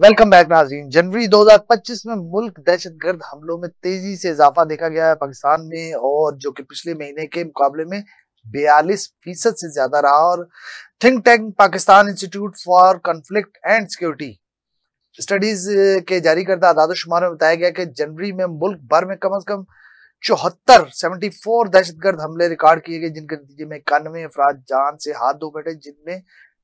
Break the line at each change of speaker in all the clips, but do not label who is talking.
Welcome back नाज़रीन। जनवरी 2025 में मुल्क दहशतगर्द हमलों में तेजी से इजाफा देखा गया है पाकिस्तान में, और जो कि पिछले महीने के मुकाबले में 42% से ज्यादा रहा। और think tank Pakistan institute for conflict and security studies के जारी करदा आदाद-ओ-शुमार में बताया गया कि जनवरी में मुल्क भर में कम से कम 74 दहशतगर्द हमले रिकॉर्ड किए गए, जिनके नतीजे में 91 अफराद जान से हाथ धो बैठे, जिनमें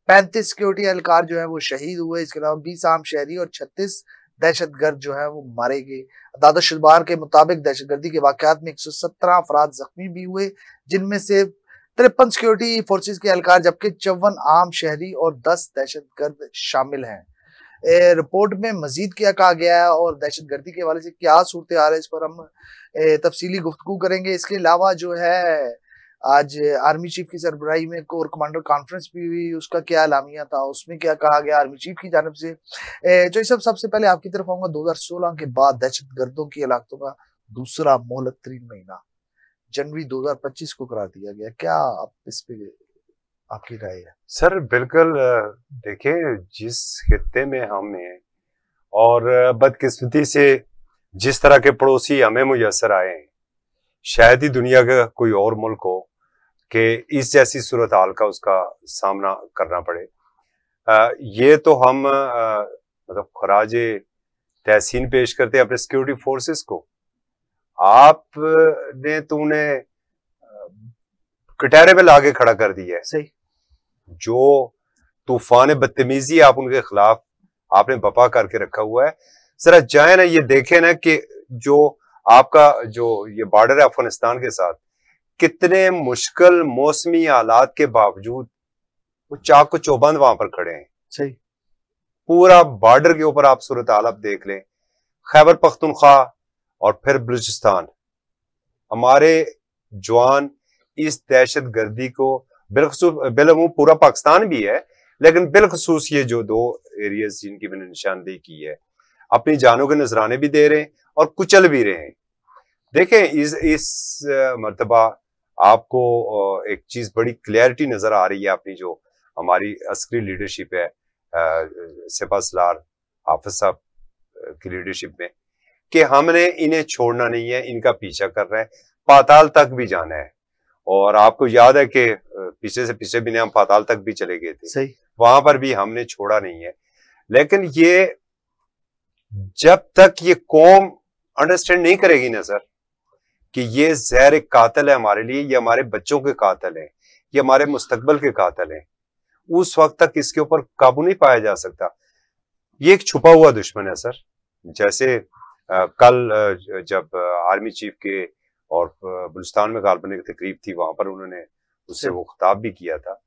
35 सिक्योरिटी एहलकार जो है वो शहीद हुए। इसके अलावा 20 आम शहरी और 36 दहशतगर्द जो है वो मारे गए। अदाद-ओ-शुमार के मुताबिक दहशतगर्दी के वाकयात में 117 अफराद जख्मी भी हुए, जिनमें से 53 सिक्योरिटी फोर्सेज के एहलकार जबकि 54 आम शहरी और 10 दहशतगर्द शामिल हैं। रिपोर्ट में मजीद क्या कहा गया है और दहशतगर्दी के हवाले से क्या सूरत हाल है, इस पर हम तफसीली गुफ्तगू करेंगे। इसके अलावा जो है आज आर्मी चीफ की सरबराही में कोर कमांडर कॉन्फ्रेंस भी हुई, उसका क्या एलामिया था, उसमें क्या कहा गया आर्मी चीफ की जानिब से। जो सब सबसे पहले आपकी तरफ आऊंगा, 2016 के बाद दहशतगर्दों की हलाकतों का दूसरा मोहलक तरीन महीना जनवरी 2025 को करार दिया गया। क्या आप इस पे आपकी राय है?
सर बिल्कुल, देखिए जिस खित्ते में हमें और बदकिस्मती से जिस तरह के पड़ोसी हमें मुयसर आए हैं, शायद ही दुनिया का कोई और मुल्क हो कि इस जैसी सूरत हाल का उसका सामना करना पड़े। ये तो हम मतलब खराजे तहसीन पेश करते हैं अपने सिक्योरिटी फोर्सेस को। आपने तूने कटहरे पे लाके खड़ा कर दिया है।
सही।
जो तूफान बदतमीजी आप उनके खिलाफ आपने बपा करके रखा हुआ है, जरा जाए ना ये देखें ना कि जो आपका जो ये बॉर्डर है अफगानिस्तान के साथ, कितने मुश्किल मौसमी हालात के बावजूद वो चाक को चौबंद वहां पर खड़े हैं।
सही।
पूरा बॉर्डर के ऊपर आप सूरत हाल आप देख लें, खैबर पख्तूनख्वा और फिर बलूचिस्तान, हमारे जवान इस दहशत गर्दी को बिलखसूस पूरा पाकिस्तान भी है, लेकिन बिलखसूस ये जो दो एरियाज जिनकी मैंने निशानदेही की है, अपनी जानों के नजराने भी दे रहे हैं और कुचल भी रहे हैं। देखें इस मर्तबा आपको एक चीज बड़ी क्लैरिटी नजर आ रही है अपनी जो हमारी अस्करी लीडरशिप है, सिपा सलार हाफिज साहब की लीडरशिप में, कि हमने इन्हें छोड़ना नहीं है, इनका पीछा कर रहे हैं, पाताल तक भी जाना है। और आपको याद है कि पीछे से पिछले महीने हम पाताल तक भी चले गए थे।
सही।
वहां पर भी हमने छोड़ा नहीं है। लेकिन ये जब तक ये कौम अंडरस्टैंड नहीं करेगी ना सर कि ये जहर एक कातिल है हमारे लिए, ये हमारे बच्चों के कातिल है, ये हमारे मुस्तकबल के कातिल है, उस वक्त तक इसके ऊपर काबू नहीं पाया जा सकता। ये एक छुपा हुआ दुश्मन है सर। जैसे कल जब आर्मी चीफ के और बलूचिस्तान में काल्पनिक तकरीब थी, वहां पर उन्होंने उससे वो खिताब भी किया था।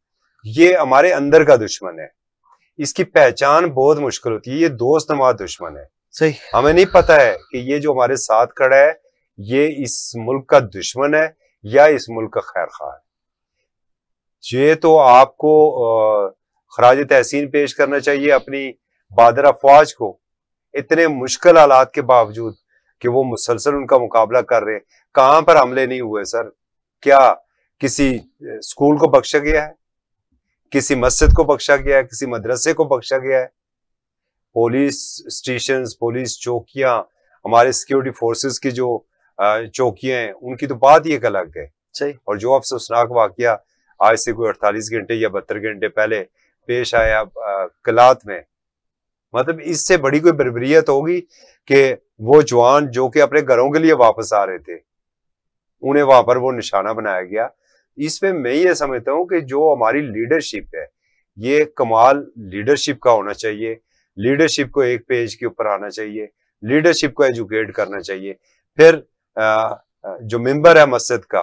ये हमारे अंदर का दुश्मन है, इसकी पहचान बहुत मुश्किल होती है। ये दोस्त नवाज दुश्मन है।
सही।
हमें नहीं पता है कि ये जो हमारे साथ खड़ा है ये इस मुल्क का दुश्मन है या इस मुल्क का खैर खा है। ये तो आपको खराज तहसीन पेश करना चाहिए अपनी बहादुर अफवाज को, इतने मुश्किल हालात के बावजूद कि वो मुसलसल उनका मुकाबला कर रहे हैं। कहां पर हमले नहीं हुए सर? क्या किसी स्कूल को बख्शा गया है? किसी मस्जिद को बख्शा गया है? किसी मदरसे को बख्शा गया है? पुलिस स्टेशन, पुलिस चौकियां, हमारे सिक्योरिटी फोर्सेस की जो चौकियां हैं, उनकी तो बात ही एक अलग है।
सही।
और जो अफसोसनाक वाकया आज से कोई 48 घंटे या 72 घंटे पहले पेश आया कलात में, मतलब इससे बड़ी कोई बर्बरियत होगी कि वो जवान जो कि अपने घरों के लिए वापस आ रहे थे, उन्हें वहां पर वो निशाना बनाया गया। इसमें मैं ये समझता हूं कि जो हमारी लीडरशिप है, ये कमाल लीडरशिप का होना चाहिए। लीडरशिप को एक पेज के ऊपर आना चाहिए, लीडरशिप को एजुकेट करना चाहिए। फिर जो मेंबर है मस्जिद का,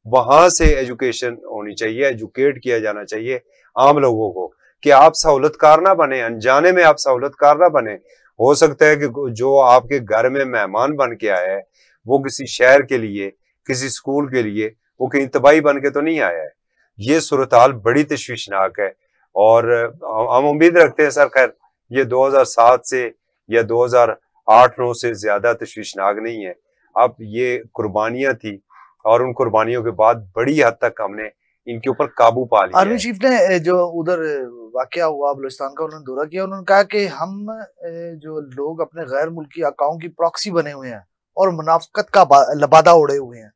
वहां से एजुकेशन होनी चाहिए, एजुकेट किया जाना चाहिए आम लोगों को कि आप सहूलतकार ना बने, अनजाने में आप सहूलतकार ना बने। हो सकता है कि जो आपके घर में मेहमान बन के आया है, वो किसी शहर के लिए, किसी स्कूल के लिए, वो कहीं तबाही बन के तो नहीं आया है। ये सूरत हाल बड़ी तशवीशनाक है और हम उम्मीद रखते हैं सर खैर ये 2007 से या 2008-9 से ज्यादा तशवीशनाक नहीं है। अब ये कुर्बानियां थी और उन कुर्बानियों के बाद बड़ी हद तक हमने इनके ऊपर काबू पा लिया
आर्मी
है।
चीफ ने जो उधर वाकया हुआ बलूचिस्तान का, उन्होंने दौरा किया। उन्होंने कहा कि हम जो लोग अपने गैर मुल्की आकाओं की प्रॉक्सी बने हुए हैं और मुनाफकत का लबादा उड़े हुए हैं,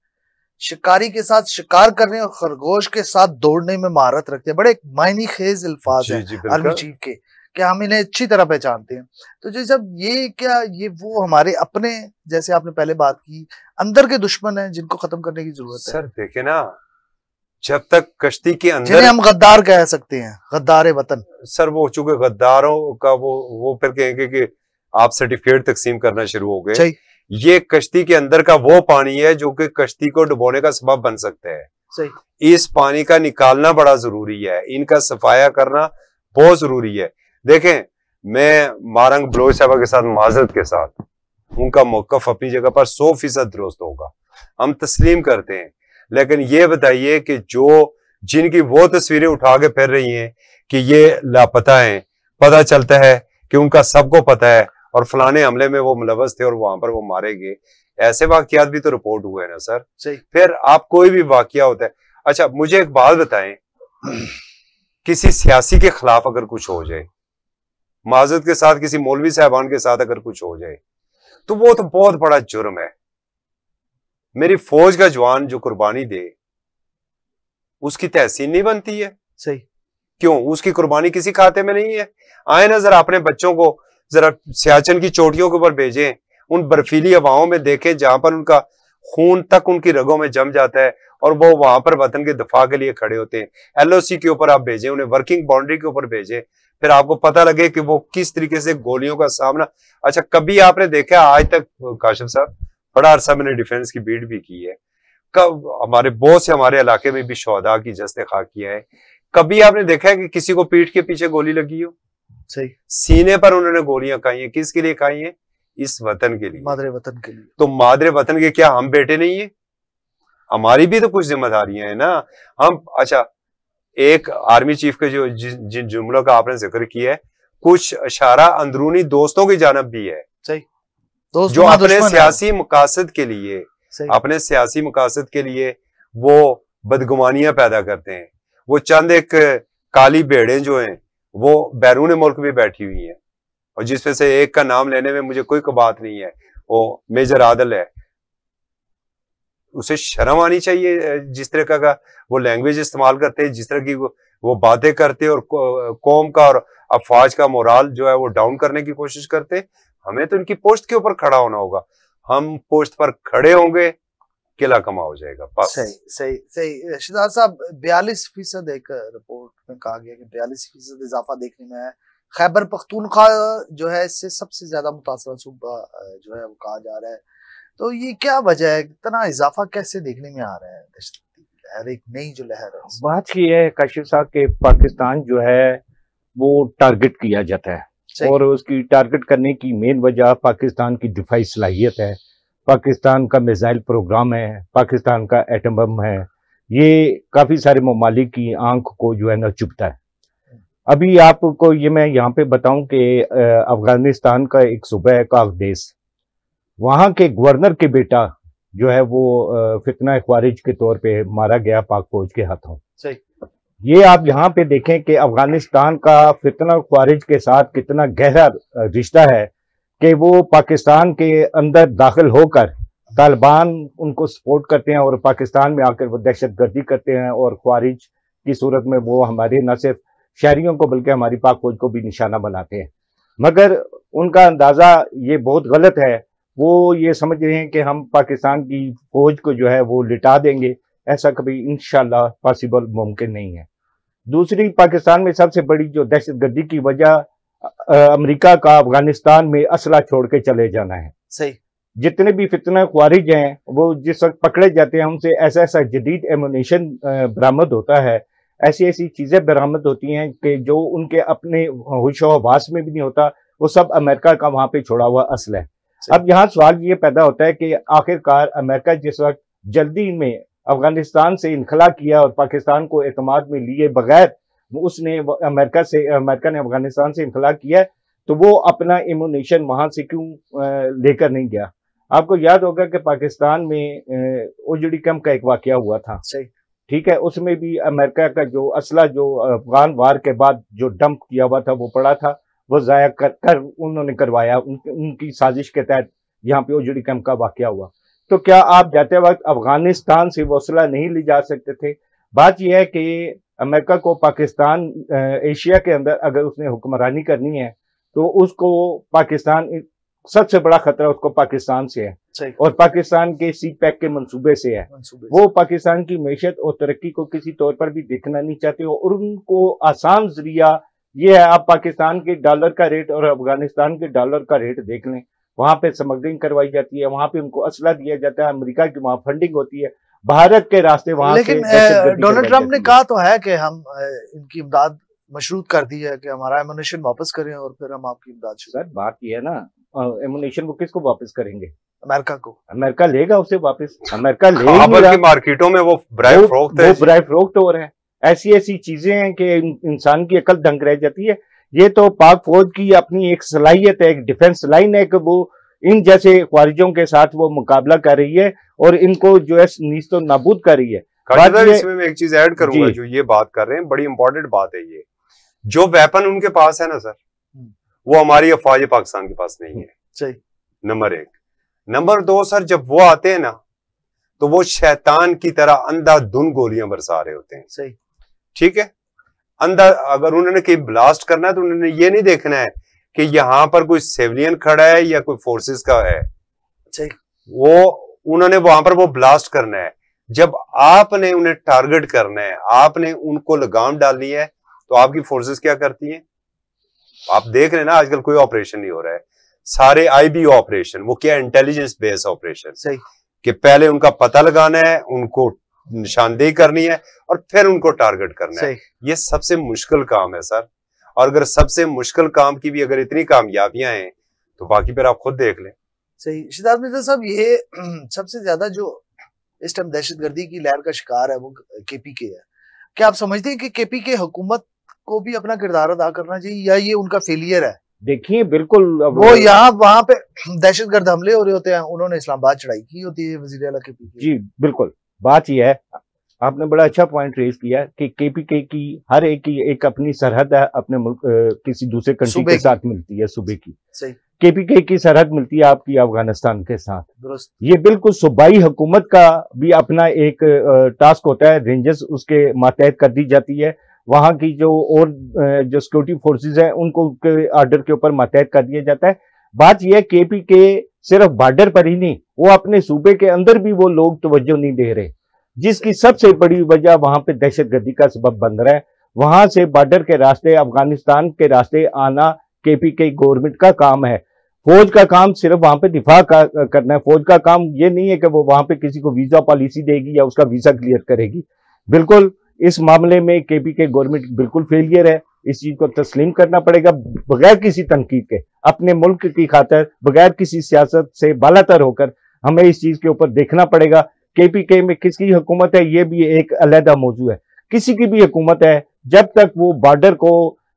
शिकारी के साथ शिकार करने और खरगोश के साथ दौड़ने में महारत रखते हैं। बड़े मायनी खेज अल्फाज हैं आर्मी चीफ के, कि हम इन्हें अच्छी तरह पहचानते हैं। तो जी साहब, ये क्या ये वो हमारे अपने, जैसे आपने पहले बात की, अंदर के दुश्मन हैं जिनको खत्म करने की जरूरत है?
सर देखे ना, जब तक कश्ती के अंदर,
जिन्हें हम गद्दार कह सकते हैं, गद्दार वतन।
सर वो चूंकि गद्दारों का वो फिर कहेंगे कि आप सर्टिफिकेट तकसीम करना शुरू हो गए। ये कश्ती के अंदर का वो पानी है जो कि कश्ती को डुबोने का सबब बन सकता है।
सही।
इस पानी का निकालना बड़ा जरूरी है, इनका सफाया करना बहुत जरूरी है। देखें, मैं मारंग बलोच साहबा के साथ माजरत के साथ, उनका मौकफ अपनी जगह पर 100% दुरुस्त होगा, हम तस्लीम करते हैं। लेकिन ये बताइए कि जिनकी वो तस्वीरें उठा के फिर रही हैं कि ये लापता हैं, पता चलता है कि उनका सबको पता है और फलाने हमले में वो मुलव्वस थे और वहां पर वो मारे गए, ऐसे वाकयात भी तो रिपोर्ट हुए हैं ना सर।
सही।
फिर आप कोई भी वाकया होता है, अच्छा मुझे एक बात बताएं, किसी सियासी के खिलाफ अगर कुछ हो जाए, माजरत के साथ किसी मौलवी साहबान के साथ अगर कुछ हो जाए, तो वो तो बहुत बड़ा जुर्म है। मेरी फौज का जवान जो कुर्बानी दे, उसकी तहसीन नहीं बनती है?
सही।
क्यों? उसकी कुर्बानी किसी खाते में नहीं है? आए ना जरा अपने बच्चों को जरा सियाचिन की चोटियों के ऊपर भेजें, उन बर्फीली हवाओं में देखें जहां पर उनका खून तक उनकी रगों में जम जाता है और वो वहां पर वतन के दफा के लिए खड़े होते हैं। एलओसी के ऊपर आप भेजें उन्हें, वर्किंग बाउंड्री के ऊपर भेजें, फिर आपको पता लगे कि वो किस तरीके से गोलियों का सामना। अच्छा, कभी आपने देखा, आज तक काशिफ साहब, बड़ा अरसा मैंने डिफेंस की बीट भी की है, कब हमारे बहुत से हमारे इलाके में भी शोहदा की जस्ते खाक किया है, कभी आपने देखा है कि किसी को पीठ के पीछे गोली लगी हो?
सही।
सीने पर उन्होंने गोलियां खाई हैं, किसके लिए खाई हैं? इस वतन के लिए,
मादरे वतन के लिए।
तो मादरे वतन के क्या हम बेटे नहीं है? हमारी भी तो कुछ जिम्मेदारियां हैं ना। हम, अच्छा, एक आर्मी चीफ के जिन जुमलों का आपने जिक्र किया है, कुछ इशारा अंदरूनी दोस्तों की जानब भी है।
सही।
जो अपने सियासी मकासद के लिए, अपने सियासी मकासद के लिए वो बदगुमानियां पैदा करते हैं। वो चंद एक काली भेड़ें जो हैं वो बैरून मुल्क भी बैठी हुई हैं, और जिसमें से एक का नाम लेने में मुझे कोई बात नहीं है, वो मेजर आदल है। उसे शर्म आनी चाहिए जिस तरह का वो लैंग्वेज इस्तेमाल करते हैं, जिस तरह की वो बातें करते हैं और कौम का और अफवाज का मोराल जो है वो डाउन करने की कोशिश करते हैं। हमें तो इनकी पोस्ट के ऊपर खड़ा होना होगा, हम पोस्ट पर खड़े होंगे, किला कमा हो जाएगा बस।
सही सही सही। शहजाद साहब, 42% एक रिपोर्ट में कहा गया कि 42% इजाफा देखने में है। खैबर पख्तूनख्वा जो है इससे सबसे ज्यादा मुतासरा सूबा जो है वो कहा जा रहा है। तो ये क्या वजह है, इतना इजाफा कैसे देखने में आ रहा है? लहर, एक नई जो लहर है।
बात ये है काशिफ साहब के पाकिस्तान जो है वो टारगेट किया जाता है, और उसकी टारगेट करने की मेन वजह पाकिस्तान की दिफाई सलाहियत है, पाकिस्तान का मिसाइल प्रोग्राम है, पाकिस्तान का एटम बम है। ये काफी सारे ममालिक की आंख को जो है ना चुभता है। अभी आपको ये मैं यहाँ पे बताऊं कि अफगानिस्तान का एक सूबा है कागदेस, वहां के गवर्नर के बेटा जो है वो फितना ख्वारिज के तौर पे मारा गया पाक फौज के हाथों।
सही।
ये आप यहाँ पे देखें कि अफगानिस्तान का फितना ख्वारिज के साथ कितना गहरा रिश्ता है कि वो पाकिस्तान के अंदर दाखिल होकर तालिबान उनको सपोर्ट करते हैं और पाकिस्तान में आकर वो दहशतगर्दी करते हैं, और ख्वारिज की सूरत में वो हमारे न सिर्फ शहरियों को बल्कि हमारी पाक फौज को भी निशाना बनाते हैं। मगर उनका अंदाजा ये बहुत गलत है, वो ये समझ रहे हैं कि हम पाकिस्तान की फौज को जो है वो लिटा देंगे। ऐसा कभी इंशाल्लाह पॉसिबल मुमकिन नहीं है। दूसरी, पाकिस्तान में सबसे बड़ी जो दहशतगर्दी की वजह अमेरिका का अफगानिस्तान में असला छोड़ के चले जाना है।
सही।
जितने भी फितना ख्वारिज हैं वो जिस वक्त पकड़े जाते हैं उनसे ऐसा ऐसा जदीद एमुनेशन बरामद होता है, ऐसी ऐसी चीजें बरामद होती हैं कि जो उनके अपने होशो हवास में भी नहीं होता, वो सब अमेरिका का वहां पे छोड़ा हुआ असला है। अब यहाँ सवाल ये पैदा होता है कि आखिरकार अमेरिका जिस वक्त जल्दी में अफगानिस्तान से इनखला किया और पाकिस्तान को एतमाद में लिए बगैर उसने अमेरिका ने अफगानिस्तान से इनखला किया, तो वो अपना इम्यूनेशन वहां से क्यों लेकर नहीं गया? आपको याद होगा कि पाकिस्तान में उजड़ी कम का एक वाकया हुआ था।
सही।
ठीक है, उसमें भी अमेरिका का जो असला जो अफगान वार के बाद जो डंप किया हुआ था वो पड़ा था, वो जाया कर उन्होंने करवाया, उनकी साजिश के तहत यहाँ पे ओजड़ी कैंप का वाकया हुआ। तो क्या आप जाते वक्त अफगानिस्तान से वो असला नहीं ले जा सकते थे? बात यह है कि अमेरिका को पाकिस्तान एशिया के अंदर अगर उसने हुक्मरानी करनी है तो उसको पाकिस्तान, सबसे बड़ा खतरा उसको पाकिस्तान से है और पाकिस्तान के सी पैक के मंसूबे से है। वो पाकिस्तान की मैशत और तरक्की को किसी तौर पर भी देखना नहीं चाहते और उनको आसान जरिया ये है, आप पाकिस्तान के डॉलर का रेट और अफगानिस्तान के डॉलर का रेट देख लें, वहां पे स्मगलिंग करवाई जाती है, वहां पे उनको असला दिया जाता है, अमेरिका की वहां फंडिंग होती है, भारत के रास्ते वहां से।
लेकिन डोनाल्ड ट्रंप ने कहा तो है कि हम इनकी इमदाद मशरूत कर दी है कि हमारा एमुनेशन वापस करें और फिर हम आपकी इमदाद।
सर बात ये है ना, एमुनेशन वो किसको वापस करेंगे?
अमेरिका को।
अमेरिका लेगा उसे वापस? अमेरिका ले
की मार्केटों में वो ब्राइब
फरोख्त हो रहा है। ऐसी ऐसी चीजें हैं कि इंसान की अकल दंग रह जाती है। ये तो पाक फौज की अपनी एक सलाहियत है, एक डिफेंस लाइन है कि वो इन जैसे ख्वारिजों के साथ वो मुकाबला कर रही है और इनको जो है नीस्तो नाबूद कर रही है।
इसमें मैं एक चीज ऐड करूंगा, जो ये बात कर रहे हैं बड़ी इंपॉर्टेंट बात है। ये जो वेपन उनके पास है ना सर, वो हमारी अफवाज पाकिस्तान के पास नहीं है।
सही,
नंबर एक। नंबर दो सर, जब वो आते हैं ना तो वो शैतान की तरह अंधाधुन गोलियां बरसा रहे होते हैं।
सही,
ठीक है। अगर उन्होंने कहीं ब्लास्ट करना है तो उन्होंने ये नहीं देखना है कि यहां पर कोई सिविलियन खड़ा है या कोई फोर्सेस का है।
सही,
वो उन्होंने वहां पर वो ब्लास्ट करना है। जब आपने उन्हें टारगेट करना है, आपने उनको लगाम डालनी है, तो आपकी फोर्सेस क्या करती हैं? आप देख रहे हैं ना आजकल कोई ऑपरेशन नहीं हो रहा है, सारे आईबी ऑपरेशन, वो क्या इंटेलिजेंस बेस्ड ऑपरेशन।
सही,
कि पहले उनका पता लगाना है, उनको निशानदेही करनी है और फिर उनको टारगेट करना है। ये सबसे मुश्किल काम है सर। और अगर सबसे मुश्किल काम की भी अगर इतनी कामयाबियां हैं तो बाकी फिर आप खुद देख लें।
सही। शिदात मिर्जा साहब, ये सबसे ज्यादा जो इस टाइम दहशतगर्दी की लहर का शिकार है वो केपीके है। क्या आप समझते हैं कि केपीके हुकूमत को भी अपना किरदार अदा करना चाहिए या ये उनका फेलियर है?
देखिए बिल्कुल,
वो यहाँ वहां पे दहशतगर्द हमले हो रहे होते हैं, उन्होंने इस्लामाबाद चढ़ाई की होती है वजीर आला केपीके।
जी बिल्कुल, बात यह है, आपने बड़ा अच्छा पॉइंट रेज किया कि केपीके की हर एक की एक अपनी सरहद है, अपने मुल्क किसी दूसरे कंट्री के साथ मिलती है, सूबे की।
सही।
केपीके की सरहद मिलती है आपकी अफगानिस्तान के साथ।
दुरुस्त।
ये बिल्कुल सूबाई हुकूमत का भी अपना एक टास्क होता है, रेंजर्स उसके मातहत कर दी जाती है, वहां की जो और जो सिक्योरिटी फोर्सेस हैं उनको ऑर्डर के ऊपर मातहत कर दिया जाता है। बात यह है केपीके सिर्फ बॉर्डर पर ही नहीं, वो अपने सूबे के अंदर भी वो लोग तवज्जो नहीं दे रहे, जिसकी सबसे बड़ी वजह वहां पे दहशतगर्दी का सबब बन रहा है। वहां से बॉर्डर के रास्ते, अफगानिस्तान के रास्ते आना केपीके गवर्नमेंट का काम है। फौज का काम सिर्फ वहां पे दिफा करना है। फौज का काम ये नहीं है कि वो वहां पे किसी को वीजा पॉलिसी देगी या उसका वीजा क्लियर करेगी। बिल्कुल इस मामले में केपीके गवर्नमेंट बिल्कुल फेलियर है। इस चीज को तस्लीम करना पड़ेगा, बगैर किसी तनकीद के, अपने मुल्क की खातिर, बगैर किसी सियासत से बालातर होकर हमें इस चीज के ऊपर देखना पड़ेगा। केपीके में किसकी हुकूमत है ये भी एक अलहदा मौजू है। किसी की भी हुकूमत है, जब तक वो बॉर्डर को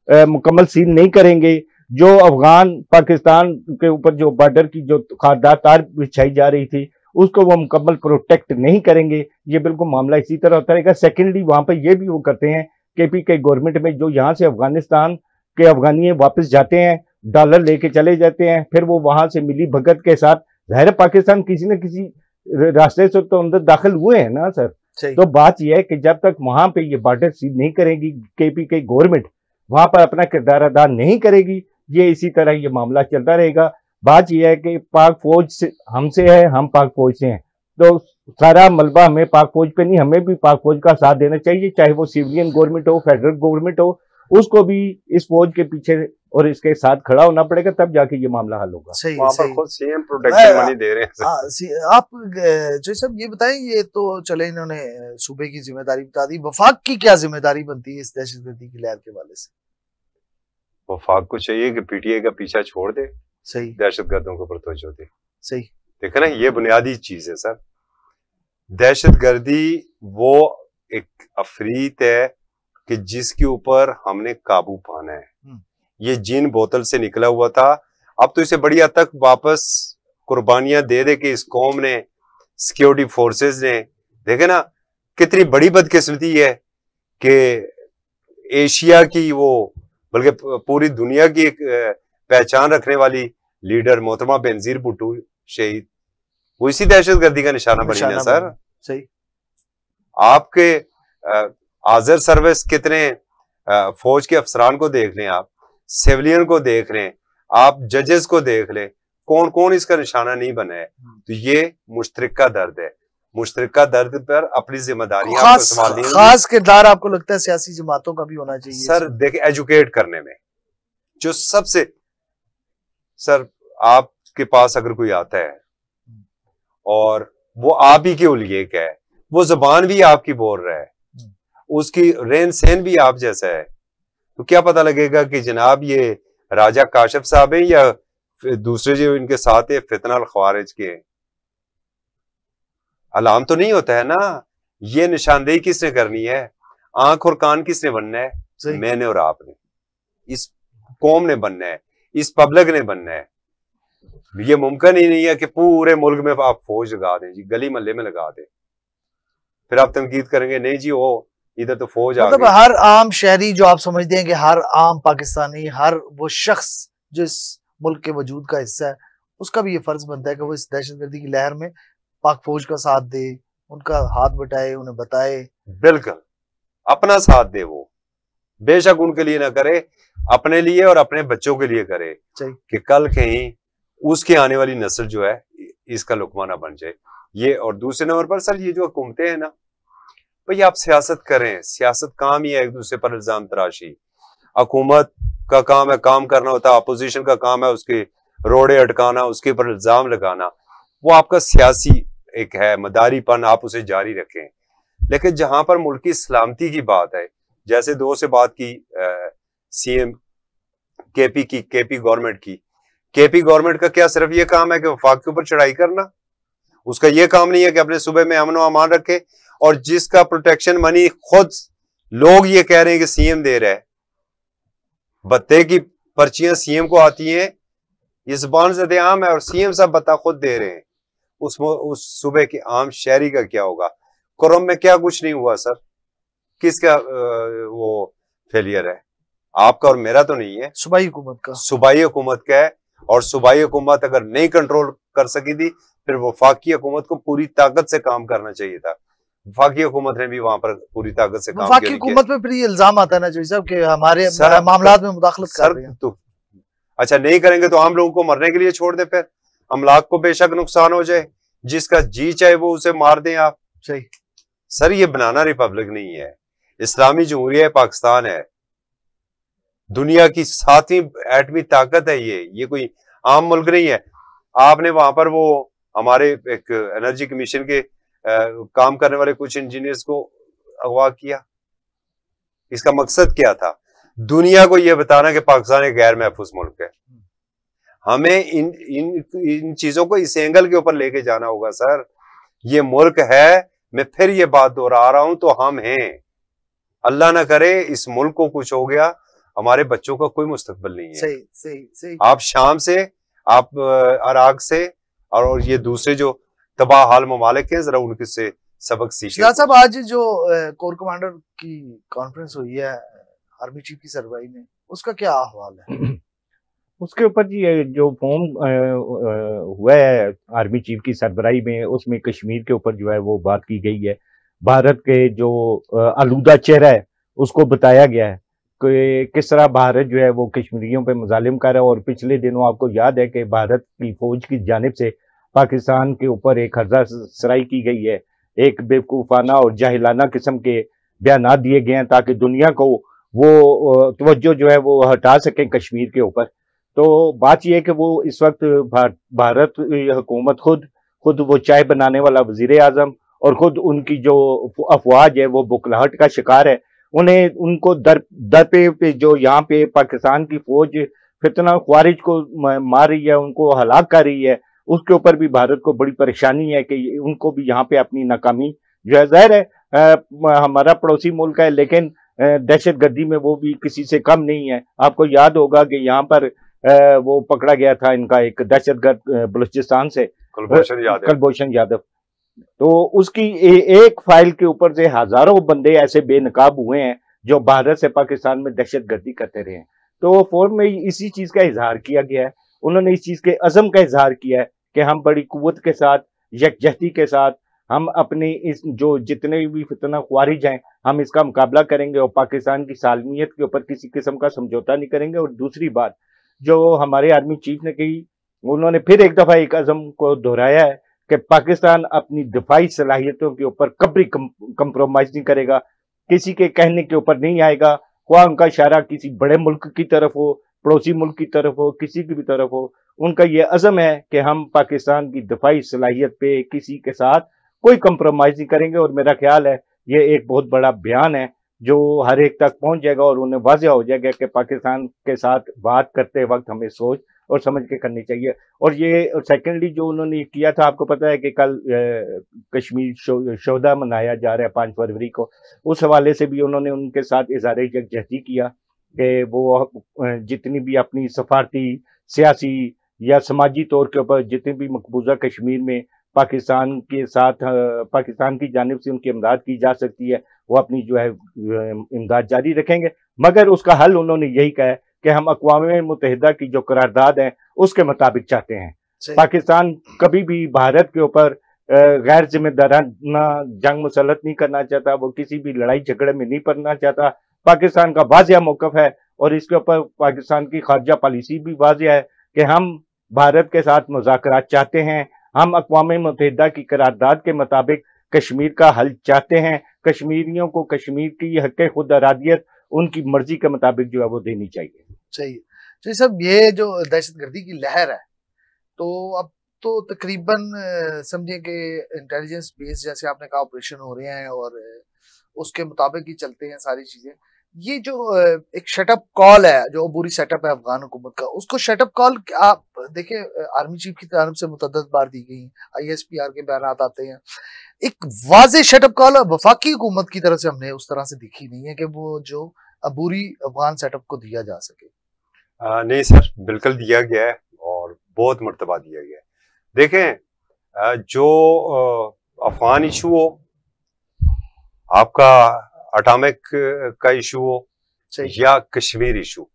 मुकम्मल सील नहीं करेंगे, जो अफगान पाकिस्तान के ऊपर जो बॉर्डर की जो खारदार तार बिछाई जा रही थी उसको वो मुकम्मल प्रोटेक्ट नहीं करेंगे, ये बिल्कुल मामला इसी तरह होता रहेगा। सेकेंडली वहां पर ये भी वो करते हैं केपीके गवर्नमेंट में, जो यहाँ से अफगानिस्तान के अफगानी वापस जाते हैं, डॉलर लेके चले जाते हैं, फिर वो वहां से मिली भगत के साथ, जाहिर पाकिस्तान किसी न किसी रास्ते से तो अंदर दाखिल हुए हैं ना सर। तो बात यह है कि जब तक वहां पे ये बॉर्डर सील नहीं करेगी केपीके गवर्नमेंट, वहां पर अपना किरदार अदा नहीं करेगी, ये इसी तरह ये मामला चलता रहेगा। बात यह है कि पाक फौज से हमसे है, हम पाक फौज से हैं, तो सारा मलबा हमें पाक फौज पे नहीं, हमें भी पाक फौज का साथ देना चाहिए, चाहे वो सिविलियन गवर्नमेंट हो, फेडरल गवर्नमेंट हो, उसको भी इस फौज के पीछे और इसके साथ खड़ा होना पड़ेगा, तब जाके ये मामला हल होगा।
सही,
वहां
सही।
पर खुद सीएम प्रोटेक्शन मनी दे रहे हैं।
आप जो सब ये बताएं, ये तो चले इन्होंने सूबे की जिम्मेदारी बता दी, वफाक की क्या जिम्मेदारी बनती है इस दहशतगर्दी की लहर के वाले से?
वफाक को चाहिए कि पीटीआई का पीछा छोड़ दे,
सही,
दहशतगर्दों को तवज्जो दे।
सही।
देखा ना, ये बुनियादी चीज है सर। दहशतगर्दी वो एक अफरीत है कि जिसके ऊपर हमने काबू पाना है। ये जिन बोतल से निकला हुआ था, अब तो इसे बड़ी हद तक वापस कुर्बानियां दे दे के इस कौम ने, सिक्योरिटी फोर्सेस ने, देखे ना, कितनी बड़ी बदकिस्मती है कि एशिया की वो, बल्कि पूरी दुनिया की एक पहचान रखने वाली लीडर मोहतरमा बेनजीर भुट्टो शहीद, वो इसी दहशतगर्दी का निशाना बनी ना सर।
सही।
आपके आजर सर्विस कितने फौज के अफसरान को देख लें, आप सिविलियन को देख लें, आप जजेस को देख लें, कौन कौन इसका निशाना नहीं बना है। तो ये मुश्तरका दर्द है। मुश्तरका दर्द पर अपनी जिम्मेदारियां आपको संभालनी है।
खास किरदार आपको लगता है सियासी जमातों का भी होना चाहिए
सर? देखिए, एजुकेट करने में जो सबसे, सर आपके पास अगर कोई आता है और वो आप ही के उलिये का है, वो जबान भी आपकी बोल रहा है, उसकी रेन सेन भी आप जैसा है, तो क्या पता लगेगा कि जनाब ये राजा काशिफ साहब हैं या दूसरे जो इनके साथ है फितना अल ख्वारिज के। अलाम तो नहीं होता है ना। ये निशानदेही किसने करनी है? आंख और कान किसने बनना है? मैंने और आपने, इस कौम ने बनना है, इस पब्लिक ने बनना है। ये मुमकिन ही नहीं है कि पूरे मुल्क में आप फौज लगा दें जी, गली मोहल्ले में लगा दें, फिर आप तनकीद करेंगे नहीं जी वो इधर तो फौज आ गई।
हर आम शहरी जो आप समझते हैं कि हर आम पाकिस्तानी, हर वो शख्स जो इस मुल्क के वजूद का हिस्सा है, उसका भी ये फर्ज बनता है कि वो इस दहशतगर्दी की लहर में पाक फौज का साथ दे, उनका हाथ बटाए, उन्हें बताए।
बिल्कुल, अपना साथ दे। वो बेशक उनके लिए ना करे, अपने लिए और अपने बच्चों के लिए करे कि कल कहीं उसकी आने वाली नस्ल जो है इसका लुकमा ना बन जाए। ये, और दूसरे नंबर पर सर ये जो हुकूमतें हैं ना भाई, आप सियासत करें, सियासत काम ही है एक दूसरे पर इल्जाम तराशी। हुकूमत का काम है काम करना होता है, अपोजिशन का काम है उसके रोड़े अटकाना, उसके ऊपर इल्जाम लगाना। वो आपका सियासी एक है मदारीपन, आप उसे जारी रखें। लेकिन जहां पर मुल्क की सलामती की बात है, जैसे दो से बात की सीएम केपी गवर्नमेंट की, केपी गवर्नमेंट का क्या सिर्फ ये काम है कि वफाक के ऊपर चढ़ाई करना? उसका ये काम नहीं है कि अपने सूबे में अमन व अमान रखे, और जिसका प्रोटेक्शन मनी खुद लोग ये कह रहे हैं कि सीएम दे रहा है, बत्ते की पर्चियां सीएम को आती हैं, ये जुबान ज़द आम है और सीएम साहब बता खुद दे रहे हैं। उस सूबे के आम शहरी का क्या होगा? कुरम में क्या कुछ नहीं हुआ सर, किसका वो फेलियर है? आपका और मेरा तो नहीं है,
सूबाई हुकूमत का।
सूबाई हुकूमत का है, और सूबाई हुकूमत अगर नहीं कंट्रोल कर सकी थी, फिर वफाकी हुकूमत को पूरी ताकत से काम करना चाहिए था। वफाकी हुकूमत ने भी वहां पर पूरी ताकत से काम किया।
वफाकी हुकूमत पे फिर ये इल्जाम आता है ना जो साहब कि हमारे मामलात में मुदाखलत कर रहे हैं।
तो अच्छा नहीं करेंगे तो आम लोगों को मरने के लिए छोड़ दे, फिर अमलाक को बेशक नुकसान हो जाए, जिसका जी चाहे वो उसे मार दें आप।
सही
सर, ये बनाना रिपब्लिक नहीं है, इस्लामी जमहूरिया पाकिस्तान है, दुनिया की 7वीं एटमी ताकत है ये कोई आम मुल्क नहीं है। आपने वहां पर वो हमारे एक एनर्जी कमीशन के काम करने वाले कुछ इंजीनियर्स को अगवा किया। इसका मकसद क्या था? दुनिया को यह बताना कि पाकिस्तान एक गैर महफूज मुल्क है। हमें इन चीजों को इस एंगल के ऊपर लेके जाना होगा सर। ये मुल्क है, मैं फिर ये बात दोहरा रहा हूं, तो हम हैं। अल्लाह ना करे इस मुल्क को कुछ हो गया, हमारे बच्चों का कोई मुस्तकबिल नहीं है।
सही सही सही। आप
शाम से, आप अराक से, और ये दूसरे जो तबाह हाल ममालिक हैं, जरा उनके से सबक सीखिए।
साहब, आज जो कोर कमांडर की कॉन्फ्रेंस हुई है आर्मी चीफ की सरबराही में, उसका क्या अहवाल है?
उसके ऊपर जी जो फॉर्म हुआ है आर्मी चीफ की सरबराही में, उसमें कश्मीर के ऊपर जो है वो बात की गई है। भारत के जो आलूदा चेहरा है उसको बताया गया है कि किस तरह भारत जो है वो कश्मीरियों पे मुजालिम कर रहा है। और पिछले दिनों आपको याद है कि भारत की फौज की जानिब से पाकिस्तान के ऊपर एक हर्जा सराई की गई है, एक बेवकूफ़ाना और जाहिलाना किस्म के बयान दिए गए हैं ताकि दुनिया को वो तवज्जो जो है वो हटा सकें कश्मीर के ऊपर। तो बात यह है कि वो इस वक्त भारत हुकूमत खुद वो चाय बनाने वाला वजीर आजम और खुद उनकी जो अफवाज है वो बुखलाहट का शिकार है। उनको दर पे जो यहाँ पे पाकिस्तान की फौज फितना ख्वारिज को मार रही है, उनको हलाक कर रही है, उसके ऊपर भी भारत को बड़ी परेशानी है कि उनको भी यहाँ पे अपनी नाकामी जो है, जाहिर है हमारा पड़ोसी मुल्क है लेकिन दहशतगर्दी में वो भी किसी से कम नहीं है। आपको याद होगा कि यहाँ पर वो पकड़ा गया था इनका एक दहशतगर्द बलूचिस्तान से, कुलभूषण यादव। तो उसकी एक फाइल के ऊपर से हजारों बंदे ऐसे बेनकाब हुए हैं जो भारत से पाकिस्तान में दहशतगर्दी करते रहे हैं। तो फौरन में इसी चीज का इजहार किया गया है, उन्होंने इस चीज के अज़म का इजहार किया है कि हम बड़ी कुव्वत के साथ, यकजहती के साथ हम अपने इस जो जितने भी फितना ख्वारिज हैं हम इसका मुकाबला करेंगे और पाकिस्तान की सालमियत के ऊपर किसी किस्म का समझौता नहीं करेंगे। और दूसरी बात जो हमारे आर्मी चीफ ने कही, उन्होंने फिर एक दफा एक अज़म को दोहराया है कि पाकिस्तान अपनी दिफाई सलाहियतों के ऊपर कभी कंप्रोमाइज नहीं करेगा, किसी के कहने के ऊपर नहीं आएगा, ख्वाह उनका इशारा किसी बड़े मुल्क की तरफ हो, पड़ोसी मुल्क की तरफ हो, किसी की भी तरफ हो, उनका ये अज़म है कि हम पाकिस्तान की दिफाई सलाहियत पे किसी के साथ कोई कंप्रोमाइज नहीं करेंगे। और मेरा ख्याल है ये एक बहुत बड़ा बयान है जो हर एक तक पहुंच जाएगा और उन्हें वाज़ेह हो जाएगा कि पाकिस्तान के साथ बात करते वक्त हमें सोच और समझ के करनी चाहिए। और ये सेकेंडली जो उन्होंने किया था, आपको पता है कि कल कश्मीर शोधा मनाया जा रहा है 5 फरवरी को, उस हवाले से भी उन्होंने उनके साथ इज़हार यकजहती किया कि वो जितनी भी अपनी सफारती, सियासी या समाजी तौर के ऊपर जितनी भी मकबूजा कश्मीर में पाकिस्तान के साथ पाकिस्तान की जानिब से उनकी इमदाद की जा सकती है, वो अपनी जो है इमदाद जारी रखेंगे। मगर उसका हल उन्होंने यही कहा है कि हम अक़वाम मुत्तहिदा की जो करारदाद है उसके मुताबिक चाहते हैं। पाकिस्तान कभी भी भारत के ऊपर गैर जिम्मेदाराना जंग मुसल्लत नहीं करना चाहता, वो किसी भी लड़ाई झगड़े में नहीं पड़ना चाहता। पाकिस्तान का वाज़ेह मौक़िफ़ है और इसके ऊपर पाकिस्तान की खारजा पॉलिसी भी वाज़ेह है कि हम भारत के साथ मुज़ाकरात चाहते हैं, हम अक़वाम मुत्तहिदा की करारदाद के मुताबिक कश्मीर का हल चाहते हैं, कश्मीरियों को कश्मीर की हक़ खुद अरादियत उनकी मर्जी के मुताबिक जो है वो देनी चाहिए।
चाहिए तो सब ये जो दहशतगर्दी की लहर है, तो अब तो तकरीबन समझे कि इंटेलिजेंस बेस जैसे आपने कहा ऑपरेशन हो रहे हैं और उसके मुताबिक ही चलते हैं सारी चीजें। ये जो एक शटअप कॉल है, जो अबूरी सेटअप है अफगान हुकूमत का, उसको शटअप कॉल आप देखिए आर्मी चीफ की तरफ से मुतअद्दिद बार दी गई, ISPR के बयानात आते हैं, एक वाज़ेह शटअप कॉल वफाकी हुकूमत की तरफ से हमने उस तरह से दिखी नहीं है कि वो जो अबूरी अफगान सेटअप को दिया जा सके।
नहीं सर, बिल्कुल दिया गया है और बहुत मर्तबा दिया गया है। देखें, जो अफगान इशू हो, आपका एटॉमिक का इशू हो या कश्मीर इशू,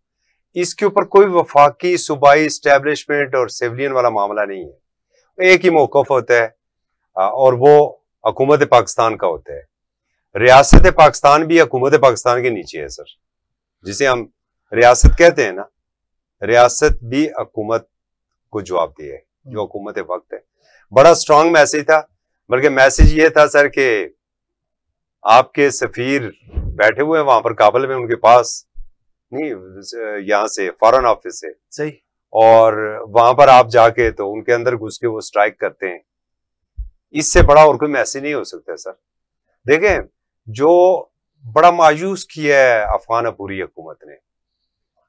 इसके ऊपर कोई वफाकी सूबाई एस्टेब्लिशमेंट और सिविलियन वाला मामला नहीं है। एक ही मौक़िफ़ होता है और वो हुकूमत पाकिस्तान का होता है। रियासत पाकिस्तान भी हुकूमत पाकिस्तान के नीचे है सर, जिसे हम रियासत कहते हैं ना, रियासत भी हुकूमत को जवाब दिया है, जो हुकूमत वक्त है। बड़ा स्ट्रांग मैसेज था, बल्कि मैसेज ये था सर कि आपके सफीर बैठे हुए हैं वहां पर काबुल में, उनके पास नहीं, यहाँ से फॉरेन ऑफिस से
सही,
और वहां पर आप जाके तो उनके अंदर घुस के वो स्ट्राइक करते हैं। इससे बड़ा और कोई मैसेज नहीं हो सकता सर। देखें, जो बड़ा मायूस किया है अफगान पूरी हुकूमत ने,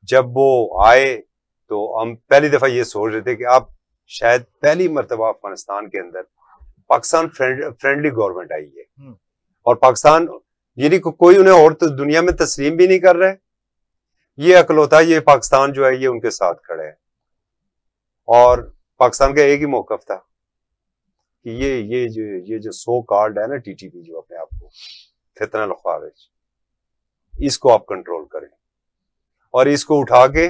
जब वो आए तो हम पहली दफा ये सोच रहे थे कि आप शायद पहली मर्तबा अफगानिस्तान के अंदर पाकिस्तान फ्रेंडली गवर्नमेंट आई है, और पाकिस्तान यानी कोई उन्हें और तो दुनिया में तस्लीम भी नहीं कर रहे। ये अकलौता ये पाकिस्तान जो है ये उनके साथ खड़े है, और पाकिस्तान का एक ही मौक़िफ़ था कि ये जो सो कॉल्ड है ना TTP, जो अपने आप को फितना ख्वारिज, इसको आप कंट्रोल करें और इसको उठा के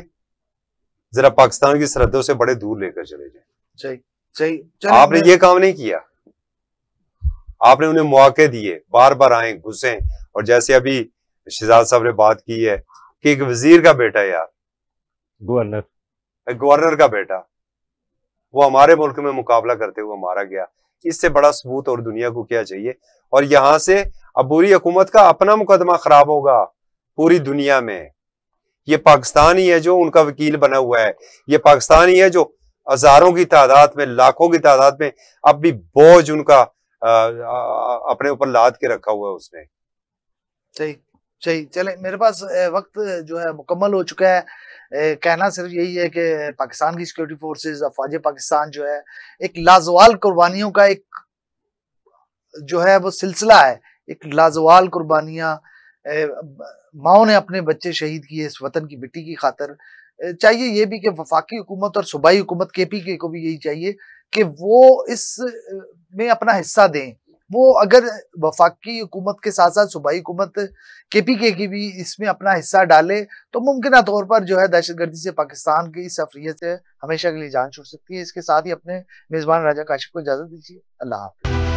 जरा पाकिस्तान की सरहदों से बड़े दूर लेकर चले जाए।
सही,
आपने ये काम नहीं किया, आपने उन्हें मौके दिए, बार बार आए, घुसे। और जैसे अभी शहजाद साहब ने बात की है कि एक वजीर का बेटा, यार गवर्नर का बेटा, वो हमारे मुल्क में मुकाबला करते हुए मारा गया। इससे बड़ा सबूत और दुनिया को क्या चाहिए? और यहां से अबूरी हुकूमत का अपना मुकदमा खराब होगा पूरी दुनिया में। ये पाकिस्तान ही है जो उनका वकील बना हुआ है, ये पाकिस्तान ही है जो हजारों की तादाद में, लाखों की तादाद में अब भी बोझ उनका अपने ऊपर लाद के रखा हुआ है उसने।
सही, चले, मेरे पास वक्त जो है मुकम्मल हो चुका है। कहना सिर्फ यही है कि पाकिस्तान की सिक्योरिटी फोर्सेस, अफवाज पाकिस्तान जो है एक लाजवाल कुर्बानियों का एक जो है वो सिलसिला है, एक लाजवाल कुर्बानियां माओ ने अपने बच्चे शहीद किए इस वतन की मिट्टी की खातर। चाहिए ये भी कि वफाकी हुकूमत और सूबाई हुकूमत KPK को भी यही चाहिए कि वो इस में अपना हिस्सा दें। वो अगर वफाकी हुकूमत के साथ साथ सूबाई हुकूमत केपीके की भी इसमें अपना हिस्सा डाले तो मुमकिन तौर पर जो है दहशतगर्दी से पाकिस्तान की इस अफरियत से हमेशा के लिए जान छूट सकती है। इसके साथ ही अपने मेजबान राजा काशिफ को इजाजत दीजिए। अल्लाह हाफ़िज़।